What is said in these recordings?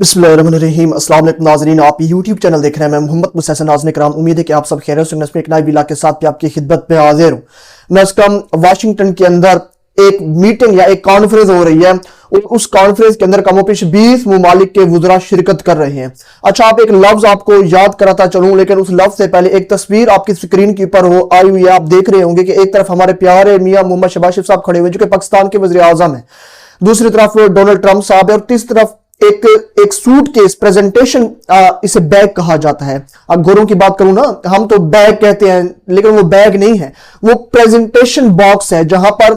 बिस्मिल्लाहिर्रहमानिर्रहीम। अस्सलाम वालेकुम नाज़रीन, आप यूट्यूब चैनल देख रहे हैं। मैं मोहम्मद मुस्तैसिर नाज़रीन कराम, उम्मीद है कि आप सब खैरियत से होंगे। एक नए वीडियो के साथ भी आपकी खिदमत में हाजिर हूँ। मैं इसका वाशिंगटन के अंदर एक मीटिंग या एक कॉन्फ्रेंस हो रही है और उस कॉन्फ्रेंस के अंदर कमोपेश 20 मुमालिक के वुज़रा शिरकत कर रहे हैं। अच्छा, आप एक लफ्ज आपको याद कराता चलूं, लेकिन उस लफ्ज से पहले एक तस्वीर आपकी स्क्रीन के ऊपर आई हुई है। आप देख रहे होंगे कि एक तरफ हमारे प्यारे मियां मोहम्मद शहबाज शरीफ साहब खड़े हुए जो कि पाकिस्तान के वज़ीर आज़म है, दूसरी तरफ डोनाल्ड ट्रंप साहब है और तीसरी तरफ एक सूट केस प्रेजेंटेशन, इसे बैग कहा जाता है। अब गोरों की बात करूं ना, हम तो बैग कहते हैं, लेकिन वो बैग नहीं है, वो प्रेजेंटेशन बॉक्स है जहां पर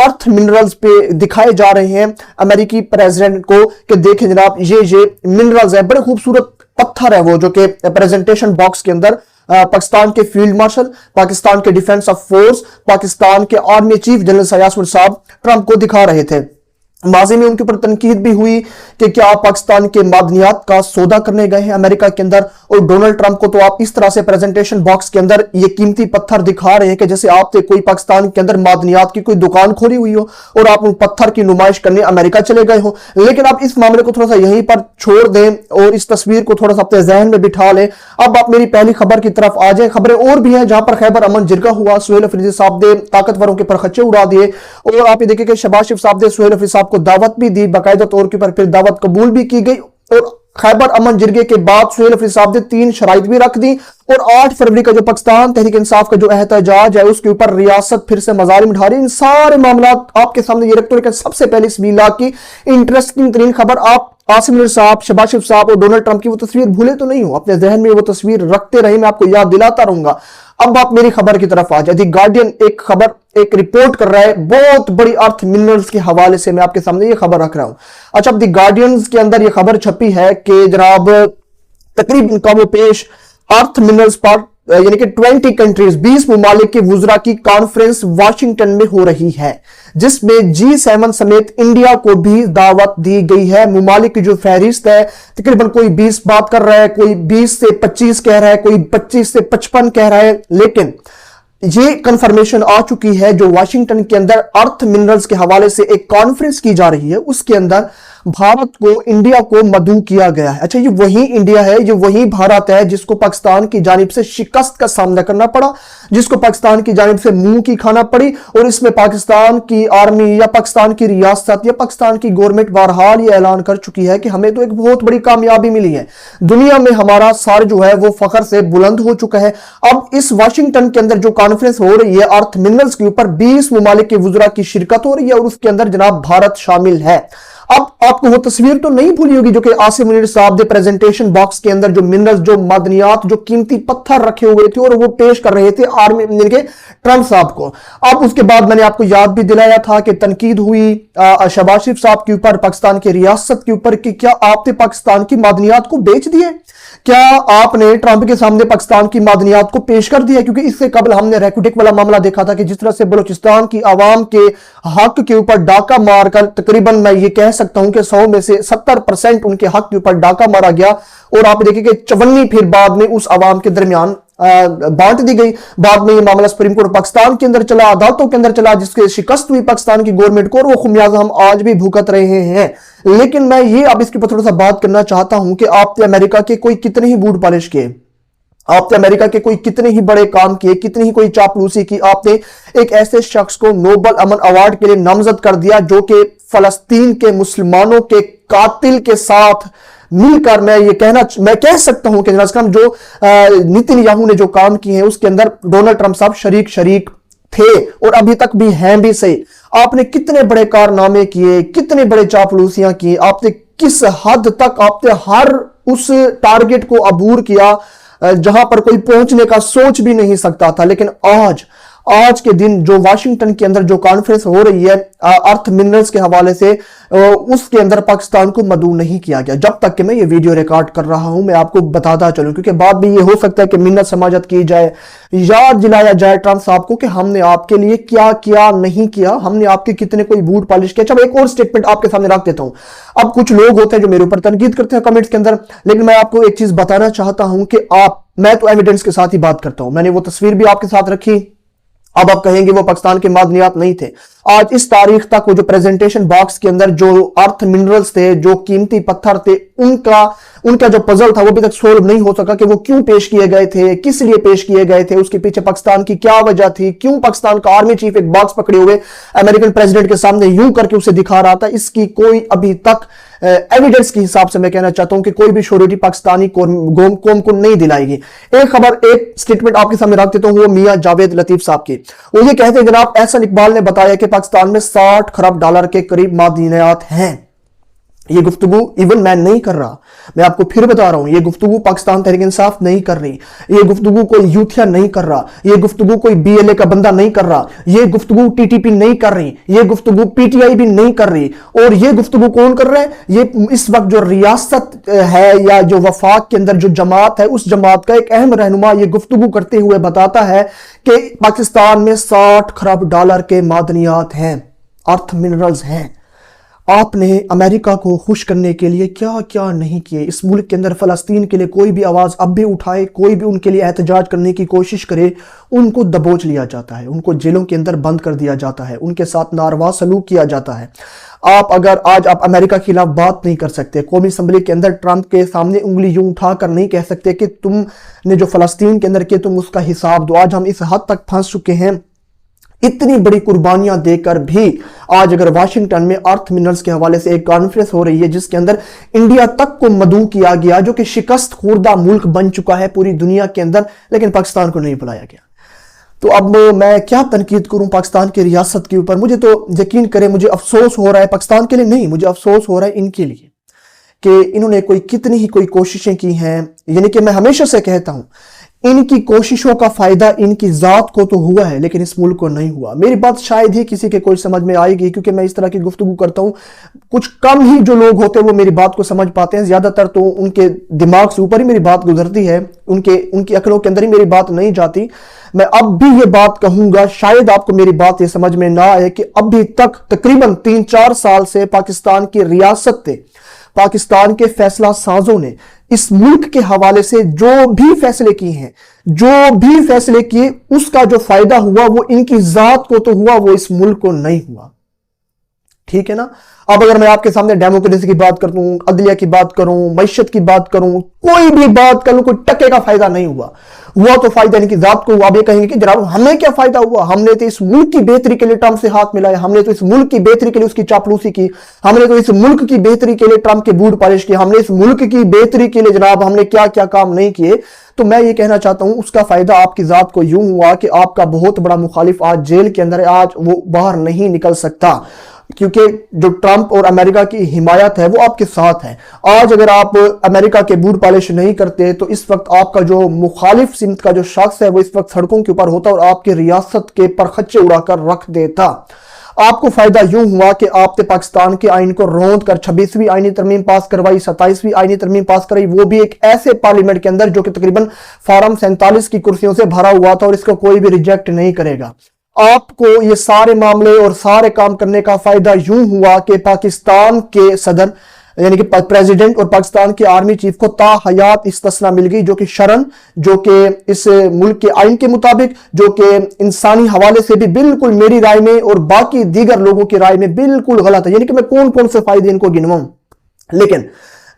अर्थ मिनरल्स पे दिखाए जा रहे हैं अमेरिकी प्रेसिडेंट को कि देखें जनाब, ये मिनरल्स है, बड़े खूबसूरत पत्थर है वो, जो कि प्रेजेंटेशन बॉक्स के अंदर पाकिस्तान के फील्ड मार्शल, पाकिस्तान के डिफेंस ऑफ फोर्स, पाकिस्तान के आर्मी चीफ जनरल सयासुल साहब ट्रंप को दिखा रहे थे। माजी में उनके ऊपर तनकीद भी हुई कि क्या आप पाकिस्तान के मादनियात का सौदा करने गए हैं अमेरिका के अंदर, और डोनाल्ड ट्रंप को तो आप इस तरह से प्रेजेंटेशन बॉक्स के अंदर ये कीमती पत्थर दिखा रहे हैं कि जैसे आपने कोई पाकिस्तान के अंदर मादनियात की कोई दुकान खोली हुई हो और आप उन पत्थर की नुमाइश करने अमेरिका चले गए हो। लेकिन आप इस मामले को थोड़ा सा यहीं पर छोड़ दें और इस तस्वीर को थोड़ा सा अपने जहन में बिठा लें। अब आप मेरी पहली खबर की तरफ आ जाए। खबरें और भी हैं जहां पर खैबर अमन जिरगा हुआ, सुहेल अफरीदी साहब ने ताकतवरों के परखच्चे उड़ा दिए, और आप ये देखिए कि शहबाज शरीफ साहब ने सुहेल अफरीदी साहब को दावत भी दी, बाकायदा तौर के ऊपर फिर दावत कबूल भी की गई, और खैबर अमन जिरगे के बाद सुहेल अफरीदी साहब ने 3 शराइत भी रख दी, और 8 फरवरी का जो पाकिस्तान तहरीक इंसाफ का जो एहतजाज है उसके ऊपर रियासत फिर से मजालिम ढा रही। इन सारे मामला आपके सामने ये रखते हुए, सबसे पहले इस वीला की इंटरेस्टिंग तरीन खबर, आप आसिम मुनीर साहब, शहबाज शरीफ साहब और डोनाल्ड ट्रंप की वो तस्वीर भूले तो नहीं हो, अपने जहन में वो तस्वीर रखते रहे, मैं आपको याद दिलाता रहूंगा। अब आप मेरी खबर की तरफ आ जाए। दी गार्डियन एक रिपोर्ट कर रहा है, बहुत बड़ी अर्थ मिनरल्स के हवाले से मैं आपके सामने ये खबर रख रहा हूं। अच्छा, अब दी गार्डियन के अंदर ये खबर छपी है कि जनाब तकरीबन कमोपेश अर्थ मिनरल्स पर यानी कि 20 कंट्रीज 20 मुमालिक के वुज़रा की कॉन्फ्रेंस वाशिंगटन में हो रही है, जिसमें G7 समेत इंडिया को भी दावत दी गई है। मुमालिक की जो फहरिस्त है तकरीबन कोई 20 बात कर रहा है, कोई 20 से 25 कह रहा है, कोई 25 से 55 कह रहा है, लेकिन ये कंफर्मेशन आ चुकी है जो वाशिंगटन के अंदर अर्थ मिनरल्स के हवाले से एक कॉन्फ्रेंस की जा रही है, उसके अंदर भारत को, इंडिया को मदऊ किया गया है। अच्छा, ये वही इंडिया है, ये वही भारत है जिसको पाकिस्तान की जानिब से शिकस्त का सामना करना पड़ा, जिसको पाकिस्तान की जानिब से मुंह की खाना पड़ी, और इसमें पाकिस्तान की आर्मी या पाकिस्तान की रियासत या पाकिस्तान की गवर्नमेंट बहरहाल ये ऐलान कर चुकी है कि हमें तो एक बहुत बड़ी कामयाबी मिली है, दुनिया में हमारा सर जो है वो फखर से बुलंद हो चुका है। अब इस वाशिंगटन के अंदर जो कॉन्फ्रेंस हो रही है अर्थ मिनरल्स के ऊपर, 20 मुमालिक के वुज़रा की शिरकत हो रही है और उसके अंदर जनाब भारत शामिल है। अब आपको वो तस्वीर तो नहीं भूली होगी जो कि आसिम मुनीर साहब ने प्रेजेंटेशन बॉक्स के अंदर जो मिनरल्स, जो मादनियात, जो कीमती पत्थर रखे हुए थे और वो पेश कर रहे थे आर्मी के ट्रंप साहब को। अब उसके बाद मैंने आपको याद भी दिलाया था कि तनकीद हुई शहबाज शरीफ साहब के ऊपर, पाकिस्तान की रियासत के ऊपर कि क्या आपने पाकिस्तान की मादनियात को बेच दिए, क्या आपने ट्रंप के सामने पाकिस्तान की मादनियात को पेश कर दिया। क्योंकि इससे कबल हमने रेकुटिक वाला मामला देखा था कि जिस तरह से बलूचिस्तान की आवाम के हक के ऊपर डाका मारकर, तकरीबन मैं ये कह सकता हूं कि 100 में से 70% उनके हक के ऊपर डाका मारा गया, और आप देखिए कि 54 फिर बाद में उस आवाम के दरमियान बांट दी गई। बाद में ये मामला सुप्रीम कोर्ट पाकिस्तान के अंदर चला, अदालतों के अंदर चला, जिसके शिकस्त हुई पाकिस्तान की गवर्नमेंट को, और वो खुमियाजा हम आज भी भुगत रहे हैं। लेकिन मैं ये अब इसके ऊपर थोड़ा सा बात करना चाहता हूं कि आपने अमेरिका के कोई कितने ही बूट पॉलिश किए, आपने अमेरिका के कोई कितने ही बड़े काम किए, कितनी ही कोई चापलूसी की, आपने एक ऐसे शख्स को नोबल अमन अवार्ड के लिए नामजद कर दिया जो कि फलस्तीन के मुसलमानों के कातिल के साथ मिलकर, मैं कह सकता हूं कि जो नेतन्याहू ने जो काम किए हैं उसके अंदर डोनाल्ड ट्रंप साहब शरीक थे और अभी तक भी हैं भी सही। आपने कितने बड़े कारनामे किए, कितने बड़े चापलूसियां की, आपने किस हद तक आपने हर उस टारगेट को अबूर किया जहां पर कोई पहुंचने का सोच भी नहीं सकता था। लेकिन आज के दिन जो वाशिंगटन के अंदर जो कॉन्फ्रेंस हो रही है अर्थ मिनरल्स के हवाले से, उसके अंदर पाकिस्तान को मदऊ नहीं किया गया। जब तक कि मैं ये वीडियो रिकॉर्ड कर रहा हूं मैं आपको बताता चलूं, क्योंकि बाद में ये हो सकता है कि मिन्नत समाजत की जाए, याद दिलाया जाए ट्रंप साहब को कि हमने आपके लिए क्या किया, नहीं किया, हमने आपके कितने कोई बूट पॉलिश किया। चलो एक और स्टेटमेंट आपके सामने रख देता हूं। अब कुछ लोग होते हैं जो मेरे ऊपर तनकीद करते हैं कमेंट्स के अंदर, लेकिन मैं आपको एक चीज बताना चाहता हूं कि मैं तो एविडेंस के साथ ही बात करता हूं। मैंने वो तस्वीर भी आपके साथ रखी, अब आप कहेंगे वो पाकिस्तान के मादनियात नहीं थे। आज इस तारीख तक वो जो प्रेजेंटेशन बॉक्स के अंदर जो अर्थ मिनरल्स थे, जो कीमती पत्थर थे, उनका जो पजल था वो अभी तक सोल्व नहीं हो सका कि वो क्यों पेश किए गए थे, किस लिए पेश किए गए थे, उसके पीछे पाकिस्तान की क्या वजह थी, क्यों पाकिस्तान का आर्मी चीफ एक बॉक्स पकड़े हुए अमेरिकन प्रेसिडेंट के सामने यूं करके उसे दिखा रहा था। इसकी कोई अभी तक एविडेंस के हिसाब से मैं कहना चाहता हूं कि कोई भी श्योरिटी पाकिस्तानी कौम को नहीं दिलाएगी। एक खबर, एक स्टेटमेंट आपके सामने रख देता हूं, वो मियां जावेद लतीफ साहब की। वो ये कहते हैं, जनाब एहसन इकबाल ने बताया कि पाकिस्तान में 60 खरब डॉलर के करीब मादनियात हैं। ये गुफ्तगू इवन मैं नहीं कर रहा, मैं आपको फिर बता रहा हूं, ये गुफ्तगू पाकिस्तान तहरीक इंसाफ नहीं कर रही, ये गुफ्तगू कोई यूथिया नहीं कर रहा, ये गुफ्तगू कोई BLA का बंदा नहीं कर रहा, ये गुफ्तगू TTP नहीं कर रही, ये गुफ्तगू PTI भी नहीं कर रही। और ये गुफ्तगू कौन कर रहा है? ये इस वक्त जो रियासत है या जो वफाक के अंदर जो जमात है, उस जमात का एक अहम रहनुमा ये गुफ्तगू करते हुए बताता है कि पाकिस्तान में 60 खरब डॉलर के मादनियात हैं, अर्थ मिनरल्स हैं। आपने अमेरिका को खुश करने के लिए क्या क्या नहीं किए। इस मुल्क के अंदर फ़लस्तीन के लिए कोई भी आवाज़ अब भी उठाए, कोई भी उनके लिए एहतजाज करने की कोशिश करे, उनको दबोच लिया जाता है, उनको जेलों के अंदर बंद कर दिया जाता है, उनके साथ नारवा सलूक किया जाता है। अगर आज आप अमेरिका के खिलाफ बात नहीं कर सकते, कौमी असम्बली के अंदर ट्रंप के सामने उंगली यूं उठाकर नहीं कह सकते कि तुमने जो फ़लस्तीन के अंदर किया तुम उसका हिसाब दो। आज हम इस हद तक फंस चुके हैं, इतनी बड़ी कुर्बानियां देकर भी। आज अगर वाशिंगटन में अर्थ मिनरल्स के हवाले से एक कॉन्फ्रेंस हो रही है जिसके अंदर इंडिया तक को मदऊ किया गया, जो कि शिकस्त खुर्दा मुल्क बन चुका है पूरी दुनिया के अंदर, लेकिन पाकिस्तान को नहीं बुलाया गया। तो अब मैं क्या तनकीद करूं पाकिस्तान की रियासत के ऊपर। मुझे तो यकीन करें, मुझे अफसोस हो रहा है, पाकिस्तान के लिए नहीं, मुझे अफसोस हो रहा है इनके लिए कि इन्होंने कितनी ही कोई कोशिशें की हैं। यानी कि मैं हमेशा से कहता हूं, इनकी कोशिशों का फायदा इनकी जात को तो हुआ है लेकिन इस मुल्क को नहीं हुआ। मेरी बात शायद ही किसी के कोई समझ में आएगी, क्योंकि मैं इस तरह की गुफ्तगू करता हूं, कुछ कम ही जो लोग होते हैं वो मेरी बात को समझ पाते हैं, ज्यादातर तो उनके दिमाग से ऊपर ही मेरी बात गुजरती है, उनकी अकलों के अंदर ही मेरी बात नहीं जाती। मैं अब भी ये बात कहूंगा, शायद आपको मेरी बात ये समझ में ना आए कि अभी तक तकरीबन 3-4 साल से पाकिस्तान की रियासत थे, पाकिस्तान के फैसला साजों ने इस मुल्क के हवाले से जो भी फैसले किए हैं, जो भी फैसले किए, उसका जो फायदा हुआ वो इनकी जात को तो हुआ, वो इस मुल्क को नहीं हुआ। ठीक है ना। अब अगर मैं आपके सामने डेमोक्रेसी की बात करूं, अदलिया की बात करूं, मईशत की बात करूं, कोई भी बात करूं, कोई टके का फायदा नहीं हुआ। हुआ तो फायदा इनकी जात को हुआ। आप ये कहेंगे कि जनाब हमें क्या फायदा हुआ, हमने तो इस मुल्क की बेहतरी के लिए ट्रंप से हाथ मिलाया, हमने तो इस मुल्क की बेहतरी के लिए उसकी चापलूसी की, हमने तो इस मुल्क की बेहतरी के लिए ट्रंप के बूट पालिश किए, हमने इस मुल्क की बेहतरी के लिए जनाब हमने क्या क्या काम नहीं किए। तो मैं ये कहना चाहता हूं, उसका फायदा आपकी जात को यूं हुआ कि आपका बहुत बड़ा मुखालिफ आज जेल के अंदर है, आज वो बाहर नहीं निकल सकता, क्योंकि जो ट्रंप और अमेरिका की हिमायत है वो आपके साथ है। आज अगर आप अमेरिका के बूट पॉलिश नहीं करते तो इस वक्त आपका जो मुखालिफ सिमत का जो शख्स है वो इस वक्त सड़कों के ऊपर होता और आपकी रियासत के परखच्चे उड़ाकर रख देता। आपको फायदा यूं हुआ कि आपने पाकिस्तान के आइन को रोंद कर 26वीं आईनी तरमीम पास करवाई, 27वीं आईनी तरमीम पास कराई, वो भी एक ऐसे पार्लियामेंट के अंदर जो कि तकरीबन फार्म 47 की कुर्सियों से भरा हुआ था और इसको कोई भी रिजेक्ट नहीं करेगा। आपको ये सारे मामले और सारे काम करने का फायदा यूं हुआ कि पाकिस्तान के सदर यानी कि प्रेसिडेंट और पाकिस्तान के आर्मी चीफ को ताहयात इस्तिस्ना मिल गई, जो कि शरन, जो कि इस मुल्क के आइन के मुताबिक, जो कि इंसानी हवाले से भी बिल्कुल मेरी राय में और बाकी दीगर लोगों की राय में बिल्कुल गलत है। यानी कि मैं कौन कौन से फायदे इनको गिनवाऊं, लेकिन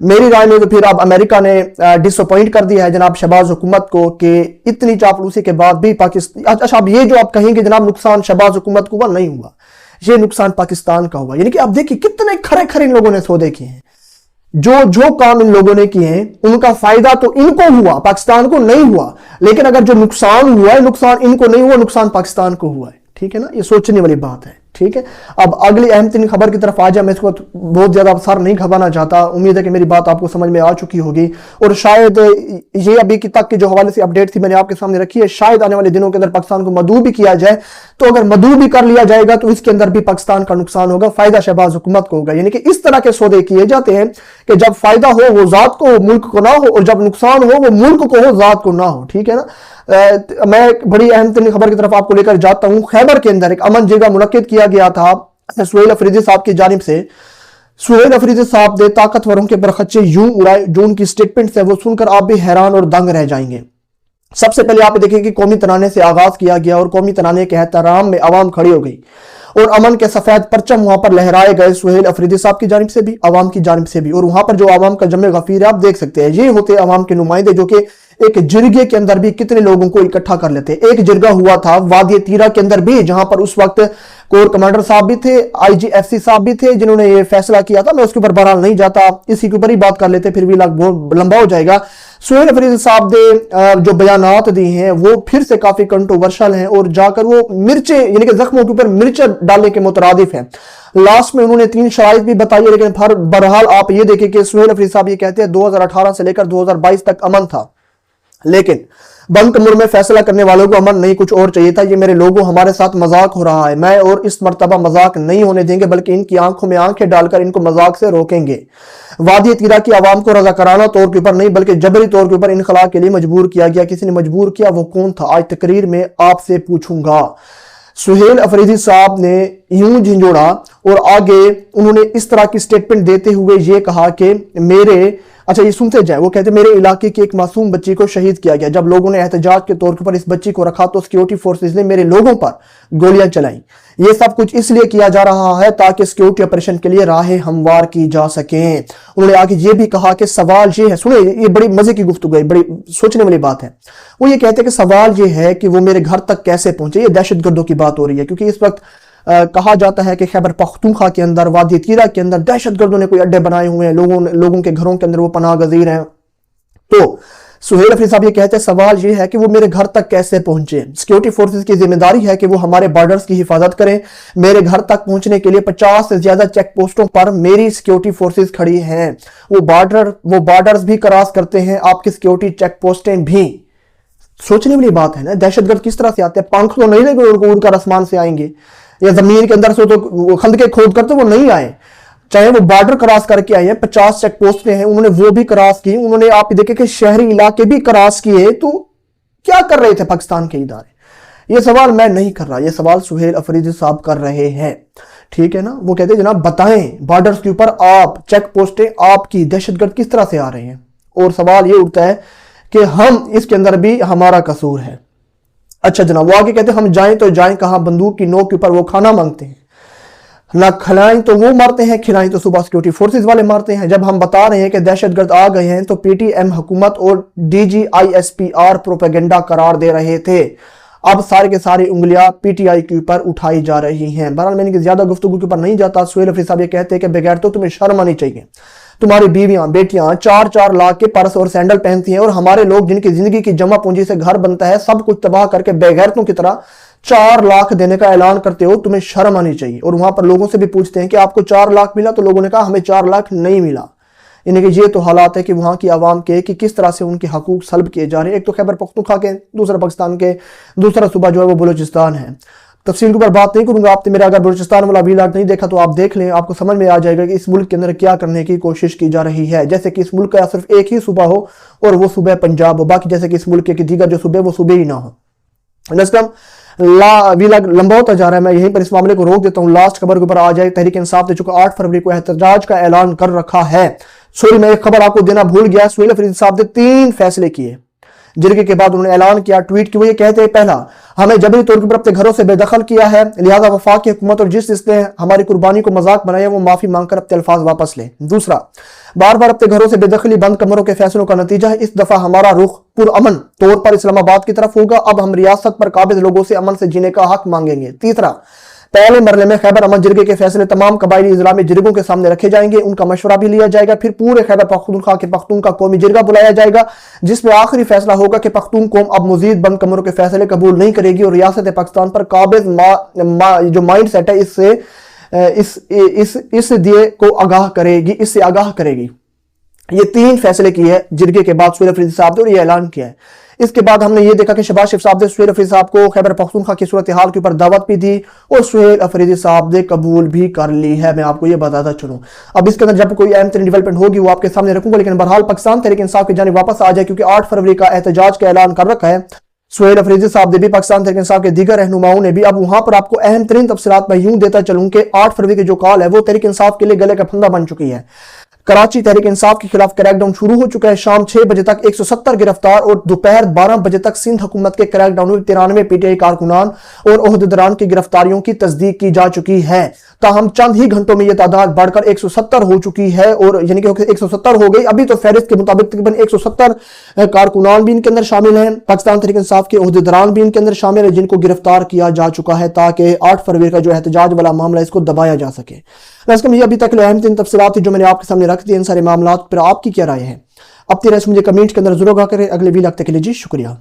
मेरी राय में तो फिर अब अमेरिका ने डिसअपॉइंट कर दिया है जनाब शहबाज हुकूमत को कि इतनी चापलूसी के बाद भी पाकिस्तान। अच्छा, अब ये जो आप कहेंगे जनाब नुकसान शहबाज हुकूमत को हुआ, नहीं हुआ, ये नुकसान पाकिस्तान का हुआ। यानी कि आप देखिए कितने खरे खरे इन लोगों ने सौदे किए हैं, जो काम इन लोगों ने किए हैं उनका फायदा तो इनको हुआ, पाकिस्तान को नहीं हुआ। लेकिन अगर जो नुकसान हुआ है, नुकसान इनको नहीं हुआ, नुकसान पाकिस्तान को हुआ है। ठीक है ना, ये सोचने वाली बात है। ठीक है, अब अगली अहम तीन खबर की तरफ आ जाए। मैं इसको बहुत ज्यादा सर नहीं खपाना चाहता, उम्मीद है कि मेरी बात आपको समझ में आ चुकी होगी और शायद ये अभी की तक के जो हवाले से अपडेट थी मैंने आपके सामने रखी है, शायद आने वाले दिनों के अंदर पाकिस्तान को मदऊ भी किया जाए। तो अगर मदऊ भी कर लिया जाएगा तो इसके अंदर भी पाकिस्तान का नुकसान होगा, फायदा शहबाज हुकूमत को होगा। यानी कि इस तरह के सौदे किए जाते हैं कि जब फायदा हो वो जात को हो, मुल्क को ना हो, और जब नुकसान हो वो मुल्क को हो, जात को ना हो। ठीक है ना। मैं बड़ी अहम तरीन खबर की तरफ आपको लेकर जाता हूं। खैबर के अंदर एक अमन जगह मुनक्किद किया गया था सुहेल अफरीदी साहब की जानिब से। सुहेल अफरीदी साहब ने ताकतवरों के बरखच्चे यूं उड़ाए, जो उनकी स्टेटमेंट्स है वो सुनकर आप भी हैरान और दंग रह जाएंगे। सबसे पहले आप देखिए कि कौमी तराने से आगाज किया गया और कौमी तराने के एहतराम में आवाम खड़ी हो गई और अमन के सफेद परचम वहां पर लहराए गए सुहेल अफरीदी साहब की जानिब से भी, आवाम की जानिब से भी। और वहां पर जो आवाम का जमे गफीर है आप देख सकते हैं, ये होते आवाम के नुमाइंदे जो कि एक जिरगे के अंदर भी कितने लोगों को इकट्ठा कर लेते हैं। एक जिरगा हुआ था वादी तीरा के अंदर भी, जहां पर उस वक्त कोर कमांडर साहब भी थे, IGFC साहब भी थे जिन्होंने ये फैसला किया था। मैं उसके ऊपर बहरहाल नहीं जाता, इसी के ऊपर ही बात कर लेते, फिर भी बहुत लंबा हो जाएगा। सुहेल अफरीदी साहब ने जो बयानात दी हैं वो फिर से काफी कंट्रोवर्शियल हैं और जाकर वो मिर्चे यानी कि जख्मों के ऊपर मिर्च डालने के मुतरादिफ हैं। लास्ट में उन्होंने 3 शराइत भी बताई है, लेकिन बहरहाल आप ये देखिए कि सुहेल अफरीदी साहब ये कहते हैं 2018 से लेकर 2022 तक अमन था, लेकिन बंद कमरे में फैसला करने वालों को अमन नहीं कुछ और चाहिए था। ये मेरे लोगों हमारे साथ मजाक हो रहा है, मैं और इस मर्तबा मजाक नहीं होने देंगे, बल्कि इनकी आंखों में आंखें डालकर इनको मजाक से रोकेंगे। वादी तीरा की आवाम को रजाकाराना तौर के ऊपर नहीं बल्कि जबरी तौर के ऊपर इनखला के लिए मजबूर किया गया। किसी ने मजबूर किया, वो कौन था, आज तकरीर में आपसे पूछूंगा। सुहेल अफरीदी साहब ने यूं झंझोड़ा और आगे उन्होंने इस तरह की स्टेटमेंट देते हुए ये कहा कि ये सुनते जाए। वो कहते मेरे इलाके की एक मासूम बच्ची को शहीद किया गया। जब लोगों ने एहतजाज के तौर पर इस बच्ची को रखा तो सिक्योरिटी फोर्सेस ने मेरे लोगों पर गोलियां चलाई। ये सब कुछ इसलिए किया जा रहा है ताकि सिक्योरिटी ऑपरेशन के लिए राहें हमवार की जा सकें। उन्होंने आगे ये भी कहा कि सवाल ये है, सुनिए ये बड़ी मजे की गुफ्तगू है, बड़ी सोचने वाली बात है। वो ये कहते हैं कि सवाल ये है कि वो मेरे घर तक कैसे पहुंचे। ये दहशतगर्दों की बात हो रही है, क्योंकि इस वक्त कहा जाता है कि खैबर पख्तूनख्वा के अंदर, वादी तीरा के अंदर दहशतगर्दों ने कोई अड्डे बनाए हुए हैं, लोगों के घरों के अंदर वो पनाह गजीर हैं। तो सुहेल अफरीदी साहब ये कहते हैं सवाल ये है कि वो मेरे घर तक कैसे पहुंचे। सिक्योरिटी फोर्सेस की जिम्मेदारी है कि वो हमारे बॉर्डर्स की हिफाजत करें। मेरे घर तक पहुंचने के लिए 50 से ज्यादा चेक पोस्टों पर मेरी सिक्योरिटी फोर्सेस खड़ी हैं। वो बॉर्डर्स भी क्रॉस करते हैं, आपकी सिक्योरिटी चेक पोस्टें भी। सोचने वाली बात है ना, दहशतगर्द किस तरह से आते हैं। पंख तो नहीं लगे उनको उड़कर आसमान से आएंगे, या जमीन के अंदर से तो खंदके खोद कर तो वो नहीं आए, चाहे वो बॉर्डर क्रॉस करके आए हैं। 50 चेक पोस्टें हैं, उन्होंने वो भी क्रॉस की। उन्होंने आप देखे कि शहरी इलाके भी क्रॉस किए। तो क्या कर रहे थे पाकिस्तान के इदारे? ये सवाल मैं नहीं कर रहा, ये सवाल सुहेल अफरीदी साहब कर रहे हैं, ठीक है ना। वो कहते हैं जनाब बताएं बॉर्डर्स के ऊपर आप चेक पोस्टें आपकी दहशतगर्द किस तरह से आ रहे हैं। और सवाल ये उठता है कि हम इसके अंदर भी हमारा कसूर है। अच्छा जनाब, वो आगे कहते हैं हम जाएं तो जाएं कहां, बंदूक की नोक के ऊपर वो खाना मांगते हैं, ना खिलाएं तो वो मारते हैं, खिलाएं तो सुबह सिक्योरिटी फोर्सेस वाले मारते हैं। जब हम बता रहे हैं कि दहशतगर्द आ गए हैं तो PTM हुकूमत और DGISPR प्रोपेगेंडा करार दे रहे थे। अब सारे के सारी उंगलियां PTI के ऊपर उठाई जा रही हैं। बहरहाल मैंने ज्यादा गुफ्तगू के ऊपर नहीं जाता। सुहेल अफरीदी साहब ये कहते हैं कि बगैर तो तुम्हें शर्म आनी चाहिए, तुम्हारी बीवियां बेटियां 4-4 लाख के पर्स और सैंडल पहनती हैं, और हमारे लोग जिनकी जिंदगी की जमा पूंजी से घर बनता है सब कुछ तबाह करके बेगैरतों की तरह 4 लाख देने का ऐलान करते हो, तुम्हें शर्म आनी चाहिए। और वहां पर लोगों से भी पूछते हैं कि आपको 4 लाख मिला, तो लोगों ने कहा हमें 4 लाख नहीं मिला। यानी कि ये तो हालात है कि वहां की आवाम के कि किस तरह से उनके हकूक सल्ब किए जा रहे हैं। एक तो खैबर पख्तूनख्वा के, दूसरा पाकिस्तान के, दूसरा सूबा जो है वो बलूचिस्तान है। तफसील के ऊपर बात नहीं करूंगा, आपने मेरा अगर बलूचिस्तान वाला व्लॉग नहीं देखा तो आप देख लें, आपको समझ में आ जाएगा कि इस मुल्क के अंदर क्या करने की कोशिश की जा रही है। जैसे कि इस मुल्क का सिर्फ एक ही सूबा हो और वो सूबा पंजाब हो, बाकी जैसे कि इस मुल्क के दीगर जो सूबे वो सूबे ही ना हो। व्लॉग लंबा होता जा रहा है, मैं यहीं पर इस मामले को रोक देता हूं। लास्ट खबर के ऊपर आ जाए। तहरीक इंसाफ ने चुका 8 फरवरी को एहतजाज का ऐलान कर रखा है। सॉरी, मैं एक खबर आपको देना भूल गया। सुहेल अफरीदी साहब ने 3 फैसले किए जिरगे के बाद उन्होंने ऐलान किया, ट्वीट की। वो ये कहते हैं पहला, हमें जबरी तौर पर अपने घरों से बेदखल किया है, लिहाजा वफाकी हुकूमत और जिसने हमारी कुर्बानी को मजाक बनाया वो माफी मांगकर अपने अल्फाज वापस ले। दूसरा, बार बार अपने घरों से बेदखली बंद कमरों के फैसलों का नतीजा है। इस दफा हमारा रुख पुरअमन तौर पर इस्लामाबाद की तरफ होगा। अब हम रियासत पर काबिज लोगों से अमन से जीने का हक मांगेंगे। तीसरा, पहले मरले में खैबर अमन जिरगे के फैसले तमाम कबायली इजला में जिरगों के सामने रखे जाएंगे, उनका मशवरा भी लिया जाएगा। फिर पूरे खैबर पख्तूनख्वा के पख्तून का कौमी जिरगा बुलाया जाएगा, जिसमें आखिरी फैसला होगा कि पख्तून कौम अब मजीद बंद कमरों के फैसले कबूल नहीं करेगी और रियासत पाकिस्तान पर काबिज जो माइंड सेट है इससे दिए को आगाह करेगी, इससे आगाह करेगी। ये 3 फैसले किए हैं जिरगे के बाद सुहेल अफरीदी साहब ने, और ये ऐलान किया है। इसके बाद हमने ये देखा कि शहबाज शरीफ साहब ने सुहेल अफरीदी साहब को खैबर पख्तूनख्वा की सूरत हाल के ऊपर दावत भी दी और सुहेल अफरीदी साहब ने कबूल भी कर ली है। मैं आपको ये बताता चलूं। अब इसके अंदर जब कोई अहम तरीन डेवलपमेंट होगी वो आपके सामने रखूंगा, लेकिन बहरहाल पाकिस्तान तहरीक इंसाफ की जानिब वापस आ जाए, क्योंकि 8 फरवरी का एहतजाज का ऐलान कर रखा है। सुहेल अफरीदी साहब ने भी, पाकिस्तान तहरीक इंसाफ के दीगर रहनुमाओं ने भी। अब वहां पर आपको अहम तरीन तफसीलात मैं यूं देता चलूं कि 8 फरवरी की जो कॉल है वो तहरीक इंसाफ के लिए गले का फंदा बन चुकी है। कराची तहरीक इंसाफ के खिलाफ क्रैकडाउन शुरू हो चुका है। शाम 6 बजे तक 170 गिरफ्तार और दोपहर 12 बजे तक सिंध हुकूमत के क्रैकडाउन में 93 पीटीआई कारकुनान और ओहदेदारान की गिरफ्तारियों की तस्दीक की जा चुकी है। ताहम चंद ही घंटों में यह तादाद बढ़कर 170 हो चुकी है, और यानी कि 170 हो गई। अभी तो फहरिस्त के मुताबिक तकरीबन 170 कारकुनान भी इनके अंदर शामिल हैं। पाकिस्तान तहरीक इंसाफ के ओहदेदारान भी इनके अंदर शामिल है, जिनको गिरफ्तार किया जा चुका है ताकि 8 फरवरी का जो एहतजाज वाला मामला इसको दबाया जा सके। ये अभी तक अहम तीन तफसीलात थी जो मैंने आपके सामने रख दी। इन सारे मामलात पर आपकी क्या राय है? अपनी राय मुझे कमेंट के अंदर जरूर आगा करें। अगले वीडियो तक के लिए जी शुक्रिया।